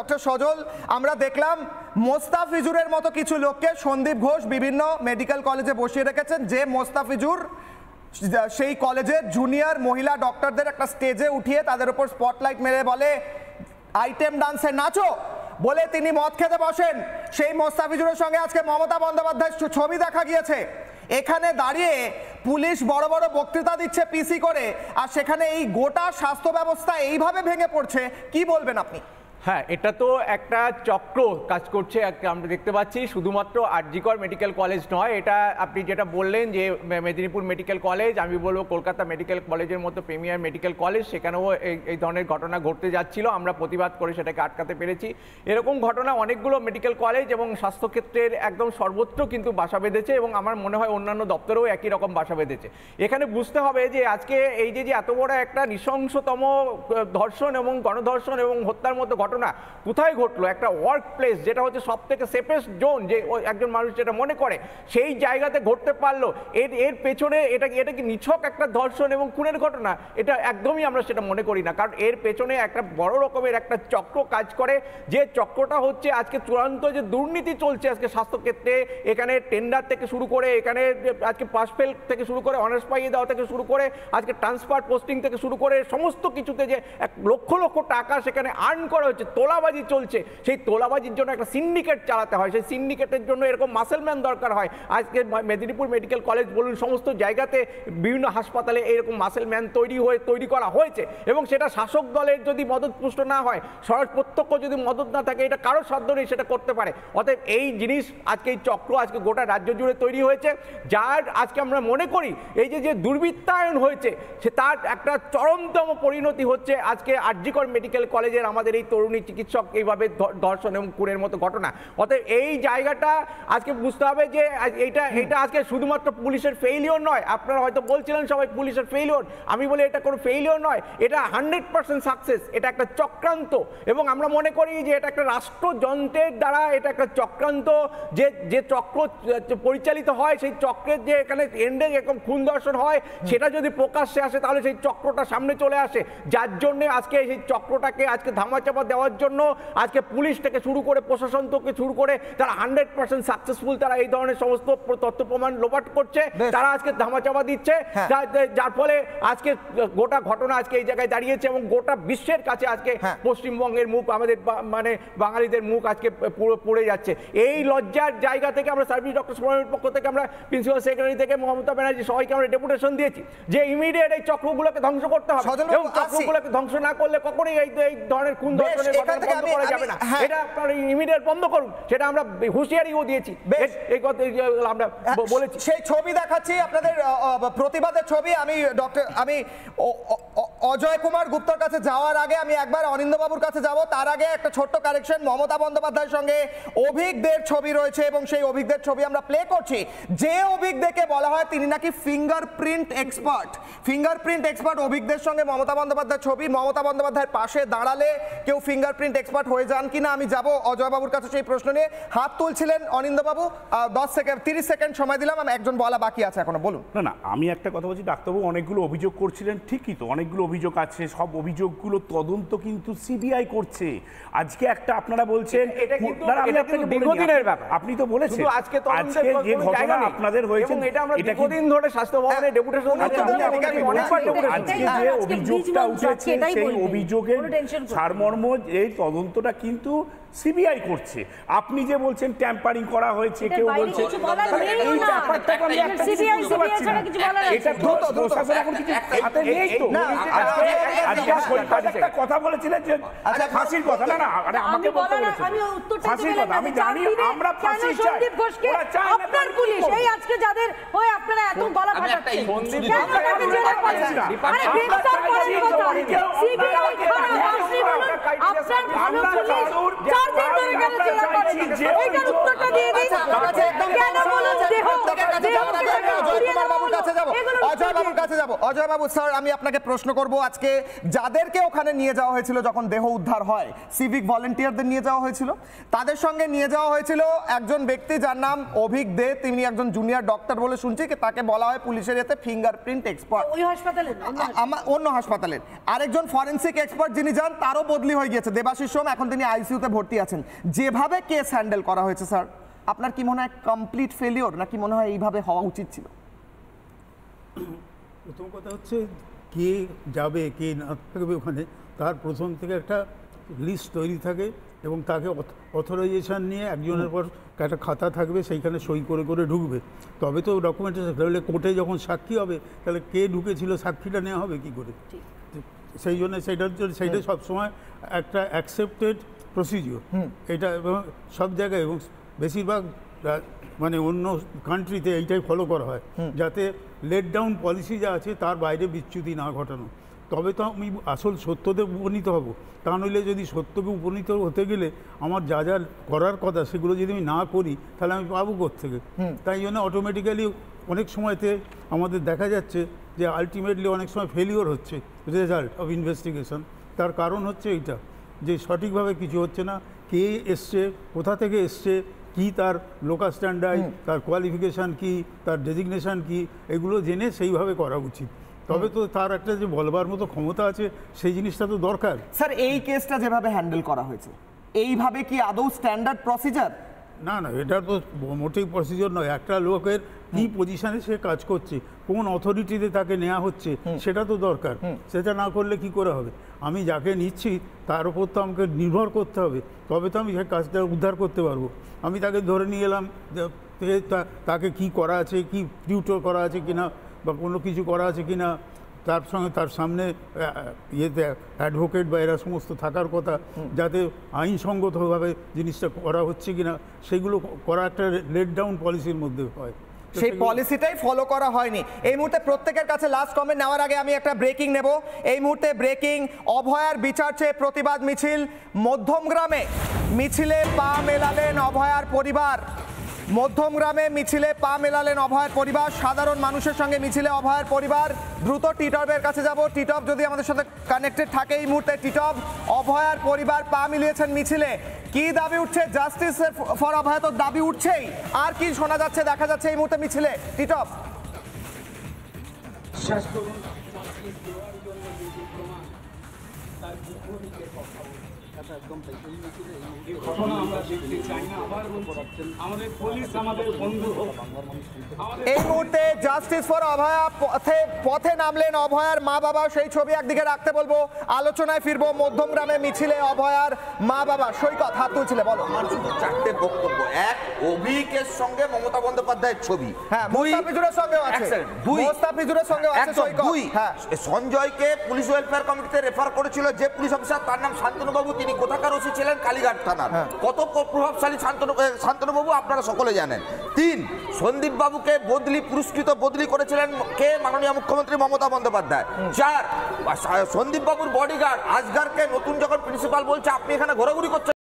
Doctor সজল, আমরা দেখলাম মোস্তাফিজুরের মতো কিছু লোককে সন্দীপ ঘোষ বিভিন্ন মেডিকেল কলেজে বসিয়ে রেখেছেন, যে মোস্তাফিজুর সেই কলেজের জুনিয়র মহিলা ডক্টরদের একটা স্টেজে উঠিয়ে তাদের উপর স্পটলাইট মেরে বলে আইটেম ডান্সে নাচো বলে তিনি মদ খেতে বসেন। সেই মোস্তাফিজুরের সঙ্গে আজকে মমতা বন্দ্যোপাধ্যায়ের ছবি দেখা গিয়েছে। এখানে দাঁড়িয়ে পুলিশ বড় বড় বক্তৃতা দিচ্ছে পিসি করে, আর সেখানে এই গোটা স্বাস্থ্য ব্যবস্থা এইভাবে ভেঙে পড়ছে। কি বলবেন আপনি? হ্যাঁ, এটা তো একটা চক্র কাজ করছে আমরা দেখতে পাচ্ছি। শুধুমাত্র আরজিকর মেডিকেল কলেজ নয়, এটা আপনি যেটা বললেন যে মেদিনীপুর মেডিকেল কলেজ, আমি বলবো কলকাতা মেডিকেল কলেজের মতো প্রিমিয়ার মেডিকেল কলেজ, সেখানেও এই ধরনের ঘটনা ঘটতে যাচ্ছিল। আমরা প্রতিবাদ করে সেটাকে আটকাতে পেরেছি। এরকম ঘটনা অনেকগুলো মেডিকেল কলেজ এবং স্বাস্থ্যক্ষেত্রের একদম সর্বত্র কিন্তু বাসা বেঁধেছে, এবং আমার মনে হয় অন্যান্য দপ্তরেও একই রকম বাসা বেঁধেছে। এখানে বুঝতে হবে যে আজকে এই যে এত বড় একটা নৃশংসতম ধর্ষণ এবং গণধর্ষণ এবং হত্যার মতো ঘটনা কোথায় ঘটলো, একটা ওয়ার্ক প্লেস যেটা হচ্ছে সব থেকে সেফেস্ট জোন, যে একজন মানুষ যেটা মনে করে সেই জায়গাতে ঘটতে পারলো। এর পেছনে এটা কি নিছক একটা ধর্ষণ এবং খুনের ঘটনা? এটা একদমই আমরা সেটা মনে করি না, কারণ এর পেছনে একটা বড় রকমের একটা চক্র কাজ করে, যে চক্রটা হচ্ছে আজকে চূড়ান্ত যে দুর্নীতি চলছে আজকে স্বাস্থ্যক্ষেত্রে। এখানে টেন্ডার থেকে শুরু করে, এখানে আজকে পাস ফেল থেকে শুরু করে, অনার্স পাইয়ে দেওয়া থেকে শুরু করে, আজকে ট্রান্সফার পোস্টিং থেকে শুরু করে সমস্ত কিছুতে যে লক্ষ লক্ষ টাকা সেখানে আর্ন করা হচ্ছে, তোলাবাজি চলছে। সেই তোলাবাজির জন্য একটা সিন্ডিকেট চালাতে হয়, সেই সিন্ডিকেটের জন্য এরকম মাসেলম্যান দরকার হয়। আজকে মেদিনীপুর মেডিকেল কলেজ বলুন, সমস্ত জায়গাতে বিভিন্ন হাসপাতালে এরকম মাসেলম্যান তৈরি করা হয়েছে, এবং সেটা শাসক দলের যদি মদতপুষ্ট না হয়, প্রত্যক্ষ যদি মদত না থাকে, এটা কারোর সাধ্য নেই সেটা করতে পারে। অতএব এই জিনিস আজকে এই চক্র আজকে গোটা রাজ্য জুড়ে তৈরি হয়েছে, যার আজকে আমরা মনে করি এই যে দুর্বৃত্তায়ন হয়েছে, সে তার একটা চরমতম পরিণতি হচ্ছে আজকে আরজিকর মেডিকেল কলেজের আমাদের এই তরুণী চিকিৎসক এইভাবে ধর্ষণ এবং খুনের মতো ঘটনা। অতএব এই জায়গাটা আজকে বুঝতে হবে যে এটা আজকে শুধুমাত্র পুলিশের ফেইলিওর নয়। আপনারা হয়তো বলছিলেন সবাই পুলিশের ফেইলিওর, আমি বলি এটা কোনো ফেইলিওর নয়, এটা 100% সাকসেস। এটা একটা চক্রান্ত, এবং আমরা মনে করি যে এটা একটা রাষ্ট্রযন্ত্রের দ্বারা এটা একটা চক্রান্ত, যে চক্র পরিচালিত হয়, সেই চক্রের যে এখানে এন্ডে এরকম খুন ধর্ষণ হয়, সেটা যদি প্রকাশ্যে আসে তাহলে সেই চক্রটা সামনে চলে আসে, যার জন্য আজকে সেই চক্রটাকে আজকে ধামাচাপা দেওয়ার জন্য আজকে পুলিশ থেকে শুরু করে প্রশাসন থেকে শুরু করে তারা 100% সাকসেসফুল। তারা এই ধরনের সমস্ত তথ্য প্রমাণ লোপাট করছে, তারা আজকে ধামাচাপা দিচ্ছে, যার ফলে আজকে গোটা ঘটনা আজকে এই জায়গায় দাঁড়িয়েছে, এবং গোটা বিশ্বের কাছে আজকে পশ্চিমবঙ্গের মুখ, আমাদের মানে বাঙালিদের মুখ আজকে পুরো পড়ে যাচ্ছে। এই লজ্জার জায়গা থেকে আমরা সার্ভিস ডক্টর ফোরামের পক্ষ থেকে আমরা প্রিন্সিপাল সেক্রেটারি থেকে মমতা ব্যানার্জি সবাইকে আমরা ডেপুটেশন দিয়েছি যে ইমিডিয়েট এই চক্রগুলোকে ধ্বংস করতে হবে, এবং চক্রগুলোকে ধ্বংস না করলে কখনোই এই ধরনের খুন ধর্ষণের ঘটনা বন্ধ করা যাবে না। এটা আপনারা ইমিডিয়েট বন্ধ করুন, সেটা আমরা হুঁশিয়ারিও দিয়েছি, এই কথা আমরা বলেছি। সেই ছবি দেখাচ্ছি আপনাদের, প্রতিবাদের ছবি। আমি অজয় কুমার গুপ্তর কাছে যাওয়ার আগে আমি একবার অনিন্দ্যবাবুর কাছে যাব, তার আগে একটা ছোট্ট কারেকশন। মমতা বন্দ্যোপাধ্যায়ের সঙ্গে অভিজ্ঞদের ছবি রয়েছে, এবং সেই অভিজ্ঞদের ছবি আমরা প্লে করছি। যে অভিজ্ঞকে বলা হয় তিনি নাকি ফিঙ্গারপ্রিন্ট এক্সপার্ট। অভিজ্ঞদের সঙ্গে মমতা বন্দ্যোপাধ্যায়ের ছবি। মমতা বন্দ্যোপাধ্যায়ের পাশে দাঁড়ালে কেউ ফিঙ্গারপ্রিন্ট এক্সপার্ট হয়ে যান কিনা আমি যাব অজয়বাবুর কাছে সেই প্রশ্ন নিয়ে। হাত তুলছিলেন অনিন্দ্যবাবু, 30 সেকেন্ড সময় দিলাম, আমি একজন বলা বাকি আছে এখনো, বলুন। না, আমি একটা কথা বলছি, ডাক্তারবাবু অনেকগুলো অভিযোগ করছিলেন, ঠিকই তো, অনেকগুলো অভিযোগ আছে, সব অভিযোগগুলো তদন্ত কিন্তু সিবিআই করছে। আজকে একটা আপনারা বলছেন দীর্ঘদিনের ব্যাপার, আপনি তো বলেছেন আজকে যে ঘটনা আপনাদের হয়েছে, এটা আমরা দীর্ঘদিন ধরে স্বাস্থ্য ভবনে ডেপুটেশন আজকে যে অভিযোগটা উঠেছে সেই অভিযোগের সারমর্ম এই তদন্তটা কিন্তু সিবিআই করছে। আপনি যে বলছেন ট্যাম্পারিং করা হয়েছে, কেউ বলছে এই ব্যাপারটা তো আমি একটা সিবিআই ছাড়া কিছু বলার আছে, এটা দ্রুত প্রশাসন এখন কিছু হাতে নেই তো। আজকে একটা কথা বলেছিলেন যে ফাঁসির কথা, না আরে আমাকে বলতে বলেছেন ফাঁসির কথা, আমি জানি আমরা ফাঁসি চাই, ওরা চায় না। আপনার পুলিশ এই আজকে যাদের হয়ে আপনারা এত গলা ফাটাচ্ছেন, কেন তাকে জেলে পাঠাচ্ছেন? আরে গ্রেফতার করার কথা সিবিআই করা, আপনি বলুন আপনার ভালো পুলিশ 4 দিন আপনারা কেন জোড়া করেন? এইটার উত্তরটা দিয়ে দিন। কেন বলুন দেহ অজয় বাবু স্যার, আমি আপনাকে প্রশ্ন করব, আজকে যাদেরকে ওখানে নিয়ে যাওয়া হয়েছিল যখন দেহ উদ্ধার হয়, সিভিক ভলেন্টিয়ারদের নিয়ে যাওয়া হয়েছিল, তাদের সঙ্গে নিয়ে যাওয়া হয়েছিল একজন ব্যক্তি যার নাম অভিক দে, তিনি একজন জুনিয়র ডক্টর বলে শুনছি, তাকে বলা হয় পুলিশের এতে ফিঙ্গারপ্রিন্ট এক্সপার্ট। ওই হাসপাতালে অন্য হাসপাতালের আরেকজন ফরেনসিক এক্সপার্ট যিনি যান, তারও বদলি হয়ে গিয়েছে, দেবাশিস সোম, এখন তিনি আইসিইউতে ভর্তি আছেন। যেভাবে কেস হ্যান্ডেল করা হয়েছে স্যার, আপনার কি মনে হয় কমপ্লিট ফেলিওর, নাকি মনে হয় এইভাবে হওয়া উচিত ছিল? প্রথম কথা হচ্ছে কে যাবে কে না থাকবে ওখানে, তার প্রথম থেকে একটা লিস্ট তৈরি থাকে এবং তাকে অথরাইজেশন নিয়ে একজনের পর একটা খাতা থাকবে, সেইখানে সই করে করে ঢুকবে, তবে তো ডকুমেন্টেশন। তাহলে কোর্টে যখন সাক্ষী হবে, তাহলে কে ঢুকেছিল সাক্ষীটা নেওয়া হবে কি করে? সেই জন্য সেইটা সবসময় একটা অ্যাকসেপ্টেড প্রসিডিওর এটা, এবং সব জায়গায় এবং বেশিরভাগ মানে অন্য কান্ট্রিতে এইটাই ফলো করা হয়, যাতে লেট ডাউন পলিসি যা আছে তার বাইরে বিচ্যুতি না ঘটানো। তবে তো আমি আসল সত্যতে উপনীত হব, তা নইলে যদি সত্যকে উপনীত হতে গেলে আমার যা যা করার কথা সেগুলো যদি আমি না করি, তাহলে আমি পাবো কোত্থেকে? তাই জন্য অটোমেটিক্যালি অনেক সময়তে আমাদের দেখা যাচ্ছে যে আলটিমেটলি অনেক সময় ফেলিওর হচ্ছে রেজাল্ট অফ ইনভেস্টিগেশন। তার কারণ হচ্ছে এইটা, যে সঠিকভাবে কিছু হচ্ছে না, কে এসছে, কোথা থেকে এসছে, কি তার লোকাল স্ট্যান্ডার্ড, তার কোয়ালিফিকেশান কি, তার ডেজিগনেশান কি, এগুলো জেনে সেইভাবে করা উচিত। তবে তো তার একটা যে বলবার মতো ক্ষমতা আছে, সেই জিনিসটা তো দরকার। স্যার, এই কেসটা যেভাবে হ্যান্ডেল করা হয়েছে, এইভাবে কি আদৌ স্ট্যান্ডার্ড প্রসিজার? না না, এটা তো মোটেই প্রসিজার নয়। একটা লোকের কি পজিশনে সে কাজ করছে, কোন অথরিটিতে তাকে নেওয়া হচ্ছে, সেটা তো দরকার। সেটা না করলে কি করে হবে? আমি যাকে নিচ্ছি তার উপর তো আমাকে নির্ভর করতে হবে, তবে তো আমি সেই কাজটা উদ্ধার করতে পারবো। আমি তাকে ধরে নিয়ে এলাম, তাকে কি করা আছে, কি টিউটর করা আছে কিনা, বা কোনো কিছু করা আছে কিনা, তার সঙ্গে তার সামনে ইয়েতে অ্যাডভোকেট বা এরা সমস্ত থাকার কথা, যাতে আইনসঙ্গতভাবে জিনিসটা করা হচ্ছে কিনা, সেগুলো করা একটা লেট ডাউন পলিসির মধ্যে হয়। সেই পলিসিটাই ফলো করা হয়নি। এই মুহূর্তে প্রত্যেকের কাছে লাস্ট কমেন্ট নেওয়ার আগে আমি একটা ব্রেকিং নেব। এই মুহূর্তে ব্রেকিং, অভয়ার বিচার চেয়ে প্রতিবাদ মিছিল মধ্যমগ্রামে। মিছিলে পা মেলালেন অভয়ার পরিবার। মধ্যমগ্রামে মিছিলে পা মেলালেন অভয়ার পরিবার, সাধারণ মানুষের সঙ্গে মিছিলে অভয়ার পরিবার। দ্রুত টিটপের কাছে যাব, টিটপ যদি আমাদের সাথে কানেক্টেড থাকে এই মুহূর্তে। টিটপ, অভয়ার পরিবার পা মিলিয়েছেন মিছিলে, কি দাবি উঠছে? জাস্টিস ফর অভয়া তো দাবি উঠছেই, আর কি শোনা যাচ্ছে, দেখা যাচ্ছে এই মুহূর্তে মিছিলে? টিটপ, এই মুহূর্তে জাস্টিস ফর অভয়া পথে নামলেন অভয়ার মা বাবা, সেই ছবি একদিকে রাখতে বলবো, আলোচনায় ফিরবো। মধ্যমগ্রামে মিছিলে অভয়ার মা বাবা। সৈকত, হাত তুলছিলে, বলো। আমার শুধু চারটে বক্তব্য। এক, অভিকের সঙ্গে মমতা বন্দ্যোপাধ্যায়ের ছবি। হ্যাঁ, মোস্তাফিজুরের সঙ্গেও আছে। মোস্তাফিজুরের সঙ্গেও আছে সৈকত। হ্যাঁ, সঞ্জয়কে পুলিশ ওয়েলফেয়ার কমিটিতে রেফার করেছিল যে পুলিশ অফিসার, তার নাম শান্তনুবাবু, তিনি কোথাকার ওসি ছিলেন? কালীঘাট থানার। কত প্রভাবশালী শান্তনুবাবু আপনারা সকলে জানেন। 3, সন্দীপ বাবুকে পুরস্কৃত বদলি করেছিলেন কে? মাননীয় মুখ্যমন্ত্রী মমতা বন্দ্যোপাধ্যায়। 4, সন্দীপ বাবুর বডিগার্ড আজগারকে নতুন যখন প্রিন্সিপাল বলছে আপনি এখানে ঘোরাঘুরি করছেন,